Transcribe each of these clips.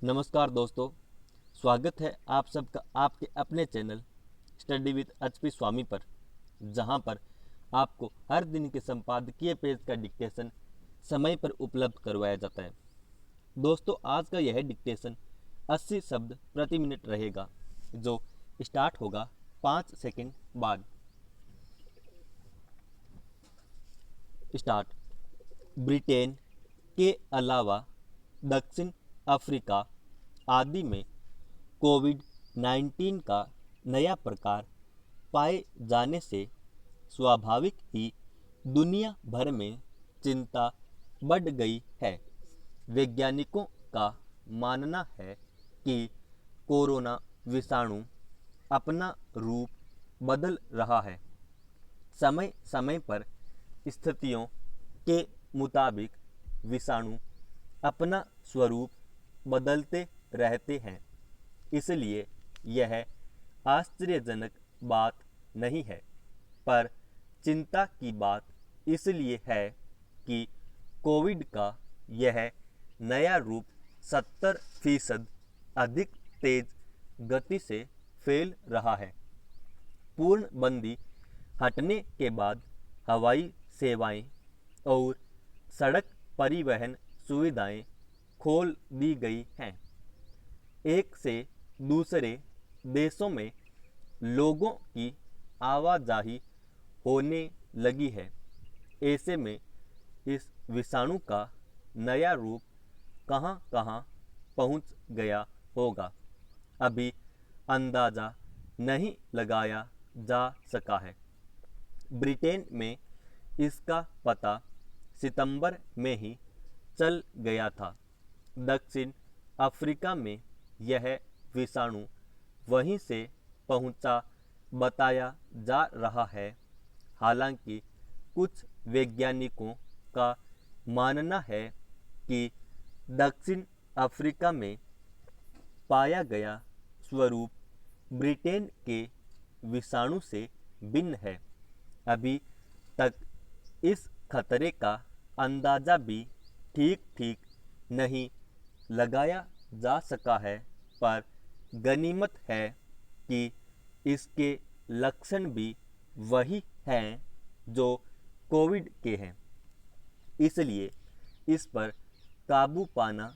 नमस्कार दोस्तों, स्वागत है आप सबका आपके अपने चैनल स्टडी विद एचपी स्वामी पर, जहां पर आपको हर दिन के संपादकीय पेज का डिक्टेशन समय पर उपलब्ध करवाया जाता है। दोस्तों, आज का यह डिक्टेशन 80 शब्द प्रति मिनट रहेगा, जो स्टार्ट होगा 5 सेकंड बाद। स्टार्ट। ब्रिटेन के अलावा दक्षिण अफ्रीका आदि में कोविड-19 का नया प्रकार पाए जाने से स्वाभाविक ही दुनिया भर में चिंता बढ़ गई है। वैज्ञानिकों का मानना है कि कोरोना विषाणु अपना रूप बदल रहा है। समय समय पर स्थितियों के मुताबिक विषाणु अपना स्वरूप बदलते रहते हैं, इसलिए यह आश्चर्यजनक बात नहीं है। पर चिंता की बात इसलिए है कि कोविड का यह नया रूप 70% अधिक तेज गति से फैल रहा है। पूर्णबंदी हटने के बाद हवाई सेवाएं और सड़क परिवहन सुविधाएं खोल दी गई हैं। एक से दूसरे देशों में लोगों की आवाजाही होने लगी है। ऐसे में इस विषाणु का नया रूप कहां-कहां पहुंच गया होगा, अभी अंदाजा नहीं लगाया जा सका है। ब्रिटेन में इसका पता सितंबर में ही चल गया था। दक्षिण अफ्रीका में यह विषाणु वहीं से पहुंचा बताया जा रहा है। हालांकि कुछ वैज्ञानिकों का मानना है कि दक्षिण अफ्रीका में पाया गया स्वरूप ब्रिटेन के विषाणु से भिन्न है। अभी तक इस खतरे का अंदाजा भी ठीक-ठीक नहीं लगाया जा सका है, पर गनीमत है कि इसके लक्षण भी वही हैं जो कोविड के हैं। इसलिए इस पर काबू पाना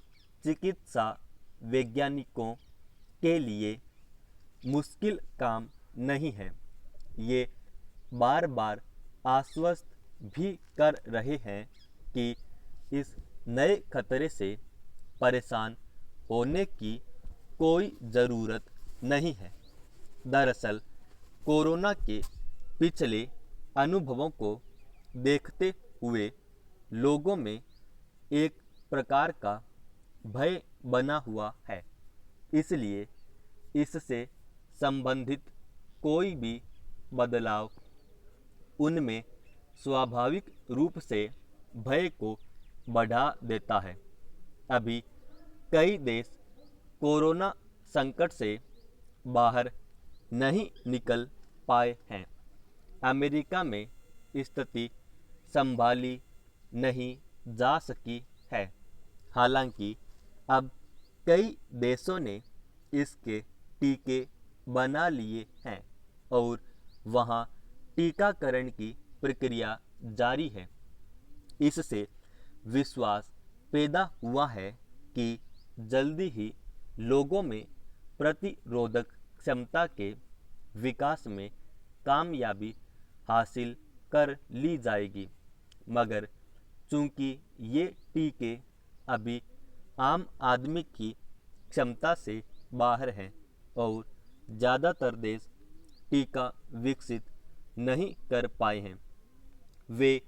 चिकित्सा वैज्ञानिकों के लिए मुश्किल काम नहीं है। ये बार बार आश्वस्त भी कर रहे हैं कि इस नए खतरे से परेशान होने की कोई ज़रूरत नहीं है। दरअसल कोरोना के पिछले अनुभवों को देखते हुए लोगों में एक प्रकार का भय बना हुआ है, इसलिए इससे संबंधित कोई भी बदलाव उनमें स्वाभाविक रूप से भय को बढ़ा देता है। अभी कई देश कोरोना संकट से बाहर नहीं निकल पाए हैं। अमेरिका में स्थिति संभाली नहीं जा सकी है। हालांकि अब कई देशों ने इसके टीके बना लिए हैं और वहां टीकाकरण की प्रक्रिया जारी है। इससे विश्वास पैदा हुआ है कि जल्दी ही लोगों में प्रतिरोधक क्षमता के विकास में कामयाबी हासिल कर ली जाएगी। मगर चूंकि ये टीके अभी आम आदमी की क्षमता से बाहर हैं और ज़्यादातर देश टीका विकसित नहीं कर पाए हैं, वे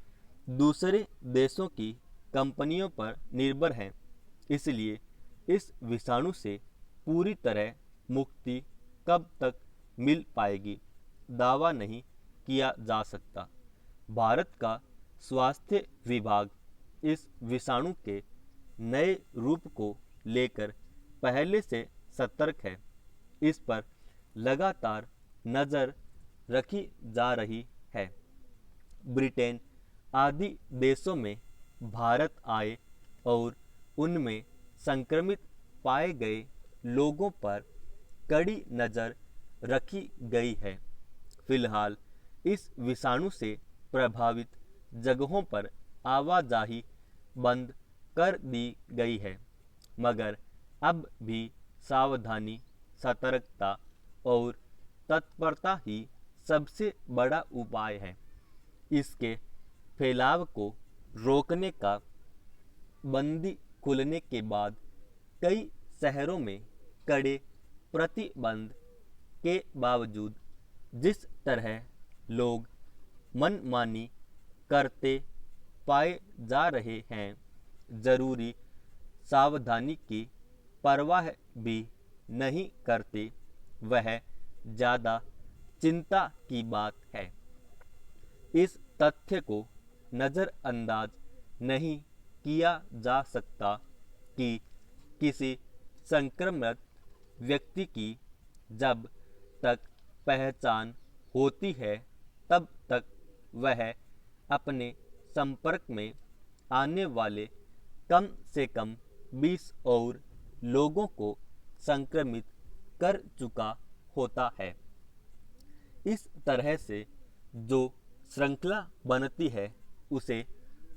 दूसरे देशों की कंपनियों पर निर्भर हैं। इसलिए इस विषाणु से पूरी तरह मुक्ति कब तक मिल पाएगी, दावा नहीं किया जा सकता। भारत का स्वास्थ्य विभाग इस विषाणु के नए रूप को लेकर पहले से सतर्क है। इस पर लगातार नज़र रखी जा रही है। ब्रिटेन आदि देशों में भारत आए और उनमें संक्रमित पाए गए लोगों पर कड़ी नज़र रखी गई है। फिलहाल इस विषाणु से प्रभावित जगहों पर आवाजाही बंद कर दी गई है, मगर अब भी सावधानी, सतर्कता और तत्परता ही सबसे बड़ा उपाय है। इसके फैलाव को रोकने का बंदी खुलने के बाद कई शहरों में कड़े प्रतिबंध के बावजूद जिस तरह लोग मनमानी करते पाए जा रहे हैं, जरूरी सावधानी की परवाह भी नहीं करते, वह ज़्यादा चिंता की बात है। इस तथ्य को नज़रअंदाज नहीं किया जा सकता कि किसी संक्रमित व्यक्ति की जब तक पहचान होती है तब तक वह अपने संपर्क में आने वाले कम से कम 20 और लोगों को संक्रमित कर चुका होता है। इस तरह से जो श्रृंखला बनती है उसे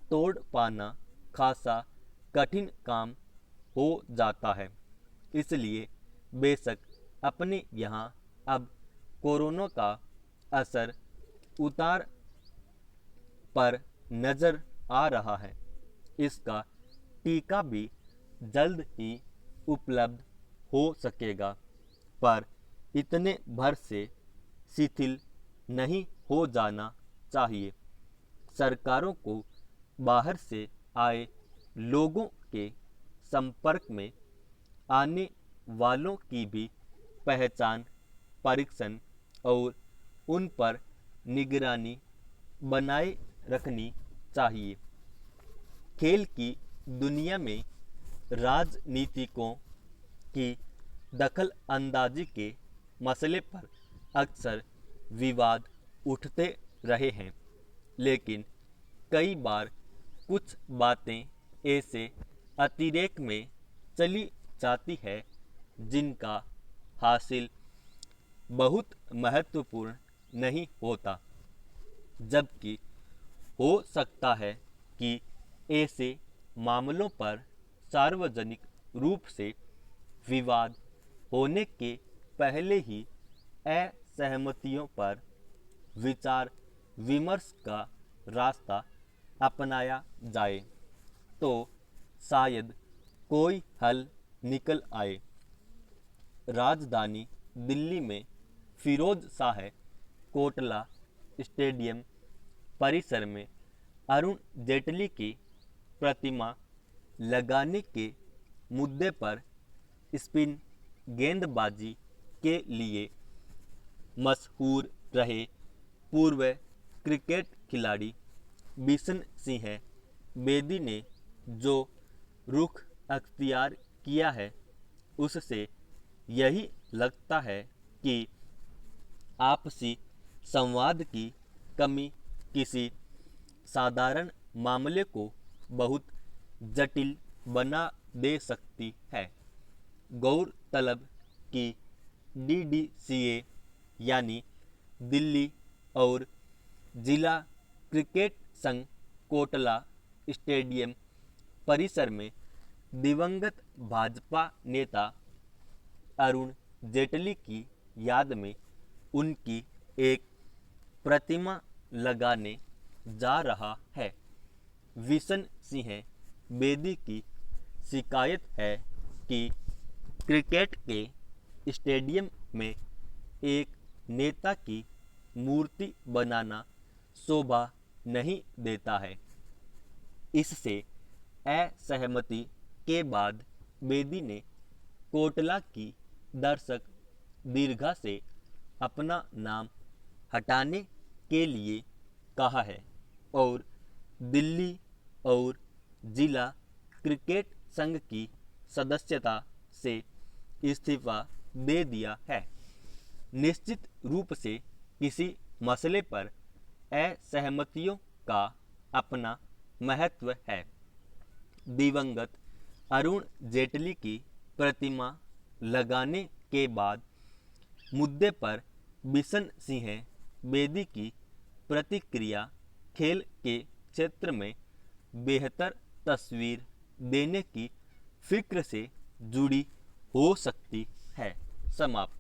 तोड़ पाना खासा कठिन काम हो जाता है। इसलिए बेशक अपने यहाँ अब कोरोना का असर उतार पर नज़र आ रहा है। इसका टीका भी जल्द ही उपलब्ध हो सकेगा, पर इतने भर से शिथिल नहीं हो जाना चाहिए। सरकारों को बाहर से आए लोगों के संपर्क में आने वालों की भी पहचान, परीक्षण और उन पर निगरानी बनाए रखनी चाहिए। खेल की दुनिया में राजनीतिकों की दखल अंदाजी के मसले पर अक्सर विवाद उठते रहे हैं, लेकिन कई बार कुछ बातें ऐसे अतिरेक में चली जाती है जिनका हासिल बहुत महत्वपूर्ण नहीं होता, जबकि हो सकता है कि ऐसे मामलों पर सार्वजनिक रूप से विवाद होने के पहले ही असहमतियों पर विचार विमर्श का रास्ता अपनाया जाए तो शायद कोई हल निकल आए। राजधानी दिल्ली में फिरोज शाह कोटला स्टेडियम परिसर में अरुण जेटली की प्रतिमा लगाने के मुद्दे पर स्पिन गेंदबाजी के लिए मशहूर रहे पूर्व क्रिकेट खिलाड़ी बिशन सिंह बेदी ने जो रुख अख्तियार किया है उससे यही लगता है कि आपसी संवाद की कमी किसी साधारण मामले को बहुत जटिल बना दे सकती है। गौरतलब कि DDCA यानी दिल्ली और जिला क्रिकेट संघ कोटला स्टेडियम परिसर में दिवंगत भाजपा नेता अरुण जेटली की याद में उनकी एक प्रतिमा लगाने जा रहा है। बिशन सिंह बेदी की शिकायत है कि क्रिकेट के स्टेडियम में एक नेता की मूर्ति बनाना शोभा नहीं देता है। इससे असहमति के बाद बेदी ने कोटला की दर्शक दीर्घा से अपना नाम हटाने के लिए कहा है और दिल्ली और जिला क्रिकेट संघ की सदस्यता से इस्तीफा दे दिया है। निश्चित रूप से किसी मसले पर असहमतियों का अपना महत्व है। दिवंगत अरुण जेटली की प्रतिमा लगाने के बाद मुद्दे पर बिशन सिंह बेदी की प्रतिक्रिया खेल के क्षेत्र में बेहतर तस्वीर देने की फिक्र से जुड़ी हो सकती है। समाप्त।